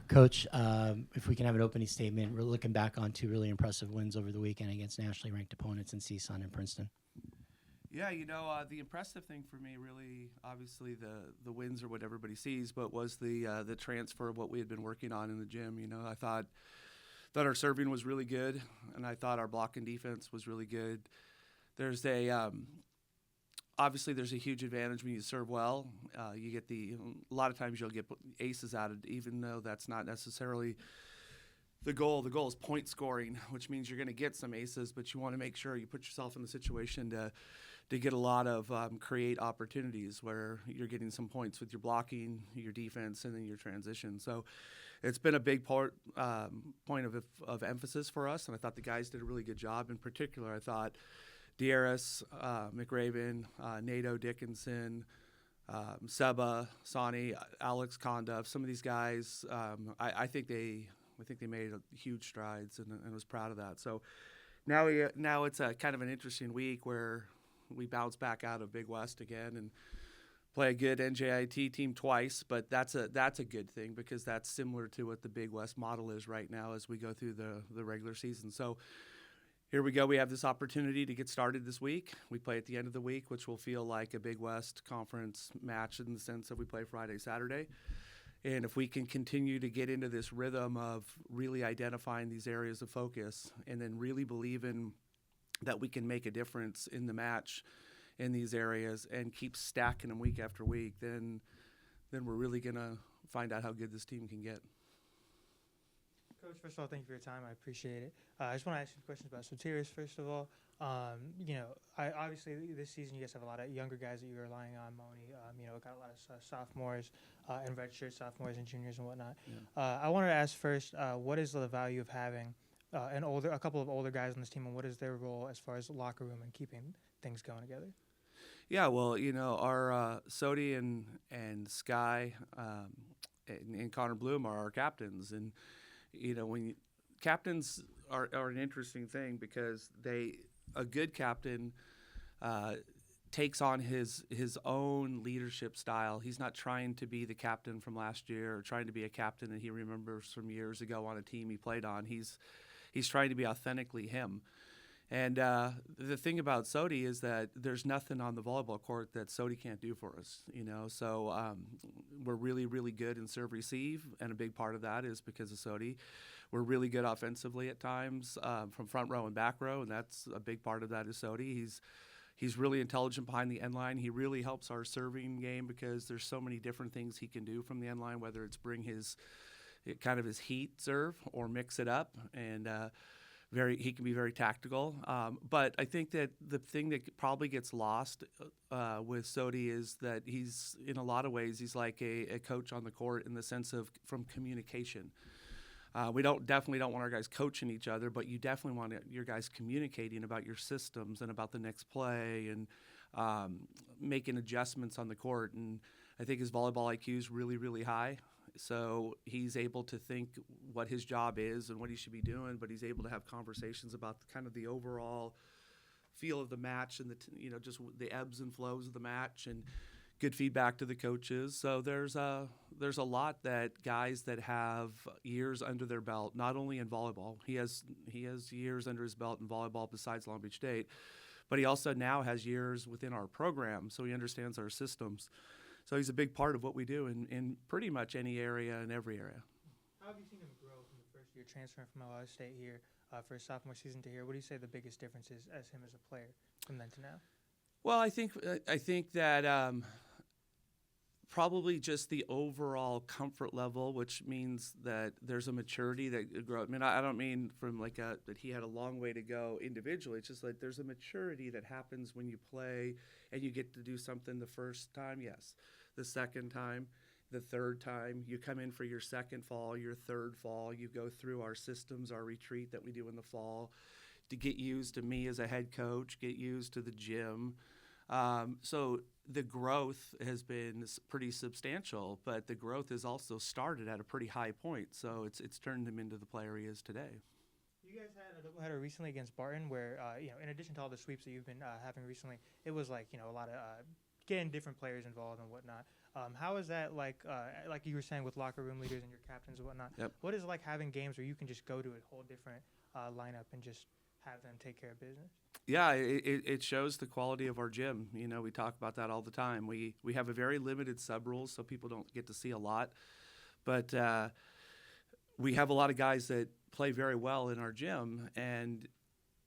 Coach, if we can have an opening statement, we're looking back on two really impressive wins over the weekend against nationally ranked opponents in CSUN and Princeton. Yeah, the impressive thing for me, really, obviously the wins are what everybody sees, but was the transfer of what we had been working on in the gym. I thought our serving was really good, and I thought our blocking defense was really good. There's obviously there's a huge advantage when you serve well. You get a lot of times you'll get aces out of it, even though that's not necessarily the goal. The goal is point scoring, which means you're going to get some aces, but you want to make sure you put yourself in the situation to get a lot of create opportunities where you're getting some points with your blocking, your defense, and then your transition. So it's been a big point of emphasis for us, and I thought the guys did a really good job. In particular, I thought Dieris, McRaven, Nato Dickinson, Seba, Sani, Alex Conduff, some of these guys, I think they made huge strides, and was proud of that. So now it's a kind of an interesting week where we bounce back out of Big West again and play a good NJIT team twice, but that's a good thing because that's similar to what the Big West model is right now as we go through the regular season. So here we go. We have this opportunity to get started this week. We play at the end of the week, which will feel like a Big West conference match in the sense that we play Friday, Saturday. And if we can continue to get into this rhythm of really identifying these areas of focus and then really believing that we can make a difference in the match in these areas and keep stacking them week after week, then we're really going to find out how good this team can get. Coach, first of all, thank you for your time. I appreciate it. I just want to ask you questions about Sotiris, first of all. Obviously this season you guys have a lot of younger guys that you're relying on. Moni, got a lot of sophomores and redshirt sophomores and juniors and whatnot. Yeah. I wanted to ask first, what is the value of having a couple of older guys on this team, and what is their role as far as the locker room and keeping things going together? Yeah, well, our Sodi and Sky and Connor Bloom are our captains, and captains are an interesting thing because a good captain takes on his own leadership style. He's not trying to be the captain from last year or trying to be a captain that he remembers from years ago on a team he played on. He's trying to be authentically him. And the thing about Sodi is that there's nothing on the volleyball court that Sodi can't do for us, So we're really, really good in serve receive, and a big part of that is because of Sodi. We're really good offensively at times from front row and back row, and that's a big part of that is Sodi. He's really intelligent behind the end line. He really helps our serving game because there's so many different things he can do from the end line, whether it's bring his heat serve or mix it up, and he can be very tactical. But I think that the thing that probably gets lost with Sodi is that he's, in a lot of ways, he's like a coach on the court in the sense of from communication. We definitely don't want our guys coaching each other, but you definitely want your guys communicating about your systems and about the next play and making adjustments on the court. And I think his volleyball IQ is really, really high. So he's able to think what his job is and what he should be doing, but he's able to have conversations about kind of the overall feel of the match and just the ebbs and flows of the match and good feedback to the coaches. So there's a lot that guys that have years under their belt, not only in volleyball, he has years under his belt in volleyball besides Long Beach State, but he also now has years within our program, so he understands our systems. So he's a big part of what we do in pretty much any area and every area. How have you seen him grow from the first year transferring from Ohio State here for his sophomore season to here? What do you say the biggest difference is as him as a player from then to now? Well, I think that probably just the overall comfort level, which means that there's a maturity that grows. I mean, I don't mean from that he had a long way to go individually. It's just like there's a maturity that happens when you play and you get to do something the first time, yes. The second time, the third time, you come in for your second fall, your third fall, you go through our systems, our retreat that we do in the fall to get used to me as a head coach, get used to the gym. So the growth has been pretty substantial, but the growth has also started at a pretty high point. So it's turned him into the player he is today. You guys had a doubleheader recently against Barton where, in addition to all the sweeps that you've been having recently, it was a lot of getting different players involved and whatnot. How is that like you were saying with locker room leaders and your captains and whatnot? Yep. What is it like having games where you can just go to a whole different lineup and just have them take care of business? Yeah, it shows the quality of our gym. You know, we talk about that all the time. We have a very limited sub rules, so people don't get to see a lot. But we have a lot of guys that play very well in our gym, and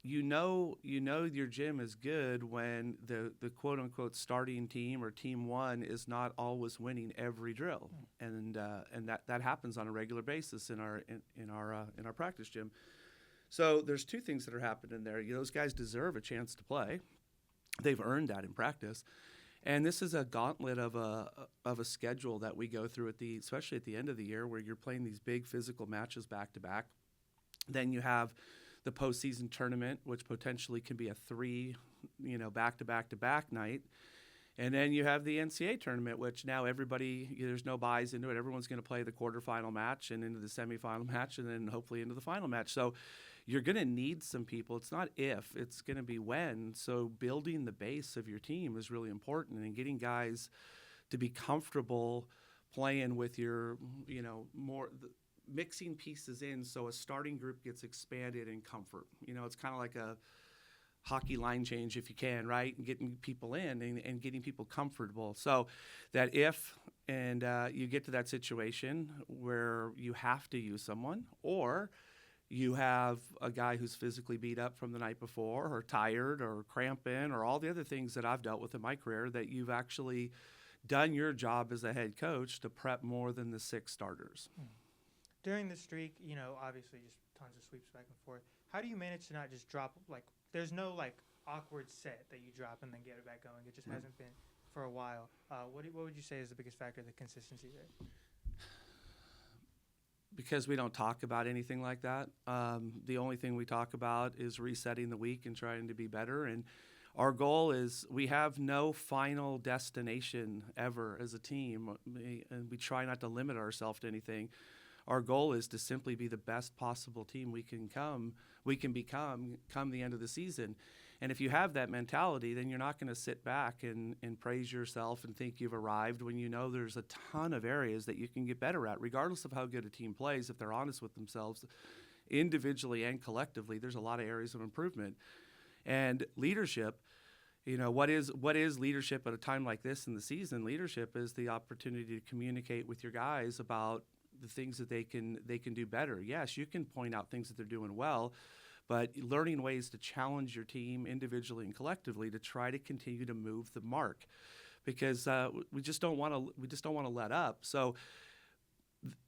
you know your gym is good when the quote unquote starting team or team one is not always winning every drill, and that happens on a regular basis in our practice gym. So there's two things that are happening there. Those guys deserve a chance to play. They've earned that in practice. And this is a gauntlet of a schedule that we go through especially at the end of the year, where you're playing these big physical matches back to back. Then you have the postseason tournament, which potentially can be a 3, back to back to back night. And then you have the NCAA tournament, which now there's no buys into it. Everyone's going to play the quarterfinal match and into the semifinal match, and then hopefully into the final match. So you're going to need some people. It's not if, it's going to be when. So building the base of your team is really important, and getting guys to be comfortable playing with your, mixing pieces in so a starting group gets expanded in comfort. It's kind of like a hockey line change, if you can, right? And getting people in and getting people comfortable. So that if you get to that situation where you have to use someone, or you have a guy who's physically beat up from the night before, or tired, or cramping, or all the other things that I've dealt with in my career, that you've actually done your job as a head coach to prep more than the 6 starters. During the streak, obviously just tons of sweeps back and forth. How do you manage to not just drop, there's no awkward set that you drop and then get it back going? It just hasn't been for a while. What would you say is the biggest factor, the consistency there? Because we don't talk about anything like that. The only thing we talk about is resetting the week and trying to be better. And our goal is, we have no final destination ever as a team, and we try not to limit ourselves to anything. Our goal is to simply be the best possible team we can become come the end of the season. And if you have that mentality, then you're not going to sit back and praise yourself and think you've arrived, when there's a ton of areas that you can get better at, regardless of how good a team plays. If they're honest with themselves, individually and collectively, there's a lot of areas of improvement. And leadership, what is leadership at a time like this in the season? Leadership is the opportunity to communicate with your guys about the things that they can do better. Yes, you can point out things that they're doing well, but learning ways to challenge your team individually and collectively to try to continue to move the mark, because we just don't want to let up. So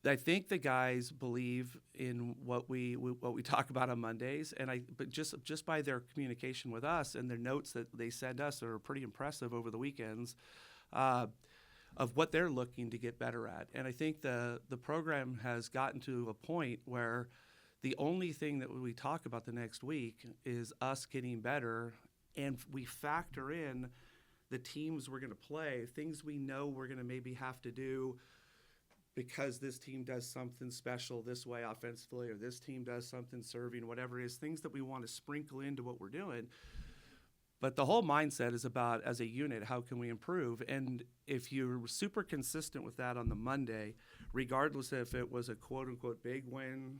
I think the guys believe in what we talk about on Mondays, but just by their communication with us and their notes that they send us that are pretty impressive over the weekends, of what they're looking to get better at. And I think the program has gotten to a point where the only thing that we talk about the next week is us getting better, and we factor in the teams we're going to play, things we know we're going to maybe have to do because this team does something special this way offensively, or this team does something serving, whatever it is, things that we want to sprinkle into what we're doing. But the whole mindset is about, as a unit, how can we improve? And if you're super consistent with that on the Monday, regardless if it was a quote-unquote big win,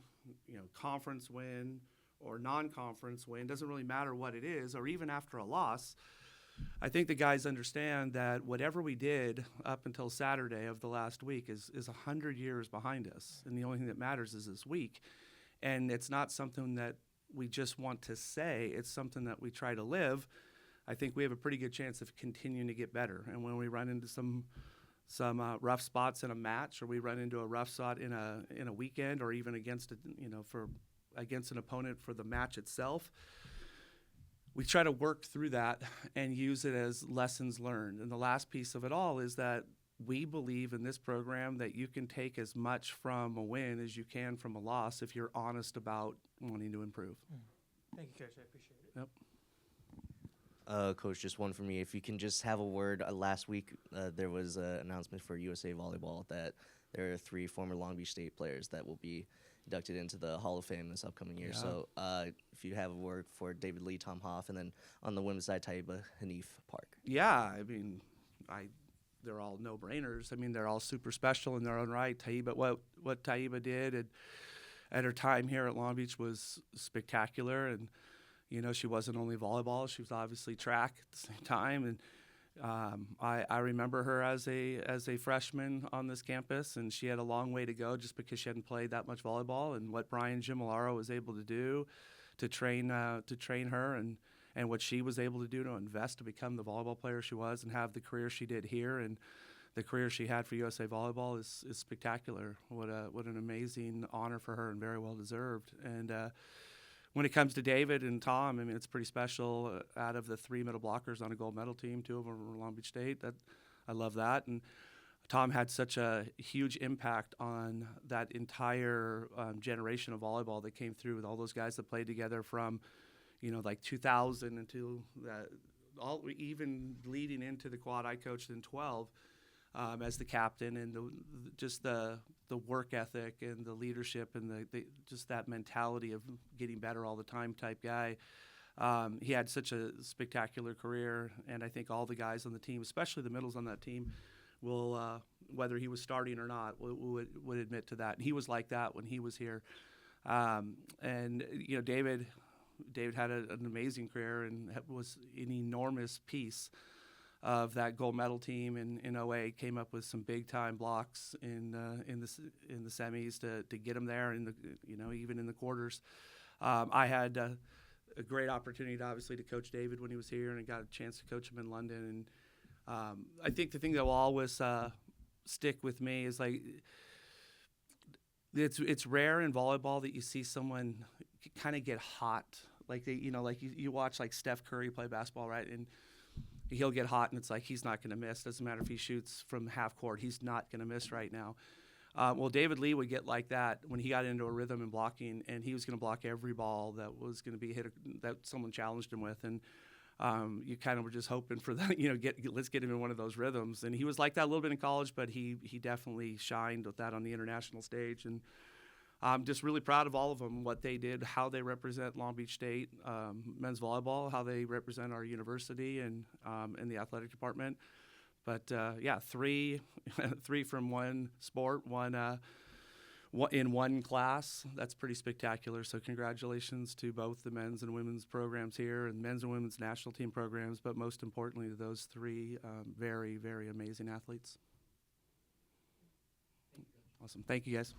conference win, or non-conference win, doesn't really matter what it is, or even after a loss, I think the guys understand that whatever we did up until Saturday of the last week is 100 years behind us, and the only thing that matters is this week. And it's not something that we just want to say, it's something that we try to live. I think we have a pretty good chance of continuing to get better. And when we run into some rough spots in a match, or we run into a rough spot in a weekend, or even against an opponent for the match itself, we try to work through that and use it as lessons learned. And the last piece of it all is that we believe in this program that you can take as much from a win as you can from a loss if you're honest about wanting to improve. Thank you, Coach. I appreciate it. Yep. Coach, just one for me. If you can just have a word. Last week, there was an announcement for USA Volleyball that there are 3 former Long Beach State players that will be inducted into the Hall of Fame this upcoming year. Yeah. So if you have a word for David Lee, Tom Hoff, and then on the women's side, Taiba Hanif Park. Yeah, I mean, they're all no-brainers. I mean, they're all super special in their own right. Taiba, what Taiba did at her time here at Long Beach was spectacular. And you know, she wasn't only volleyball; she was obviously track at the same time. And I remember her as a freshman on this campus, and she had a long way to go just because she hadn't played that much volleyball. And what Brian Gimolaro was able to do to train her, and what she was able to do to invest to become the volleyball player she was and have the career she did here and the career she had for USA Volleyball is spectacular. What an amazing honor for her and very well deserved. And when it comes to David and Tom, I mean, it's pretty special. Out of the 3 middle blockers on a gold medal team, 2 of them were Long Beach State. I love that. And Tom had such a huge impact on that entire generation of volleyball that came through with all those guys that played together from, you know, like 2000 until even leading into the quad I coached in 12 as the captain, and just the work ethic and the leadership and just that mentality of getting better all the time type guy. He had such a spectacular career, and I think all the guys on the team, especially the middles on that team, will, whether he was starting or not, would admit to that. And he was like that when he was here. And you know, David had an amazing career and was an enormous piece of that gold medal team in 08. Came up with some big time blocks in the semis to get him there, and even in the quarters. I had a great opportunity to coach David when he was here, and I got a chance to coach him in London. And I think the thing that will always stick with me is like it's rare in volleyball that you see someone kind of get hot. Like you watch like Steph Curry play basketball, right? And he'll get hot, and it's like he's not going to miss. Doesn't matter if he shoots from half court, he's not going to miss right now. Well, David Lee would get like that when he got into a rhythm and blocking, and he was going to block every ball that was going to be hit that someone challenged him with. And you kind of were just hoping for that, let's get him in one of those rhythms. And he was like that a little bit in college, but he definitely shined with that on the international stage. And I'm just really proud of all of them, what they did, how they represent Long Beach State men's volleyball, how they represent our university and the athletic department. But three from one sport, one in one class. That's pretty spectacular. So congratulations to both the men's and women's programs here, and men's and women's national team programs. But most importantly, to those 3 very, very amazing athletes. Awesome. Thank you, guys.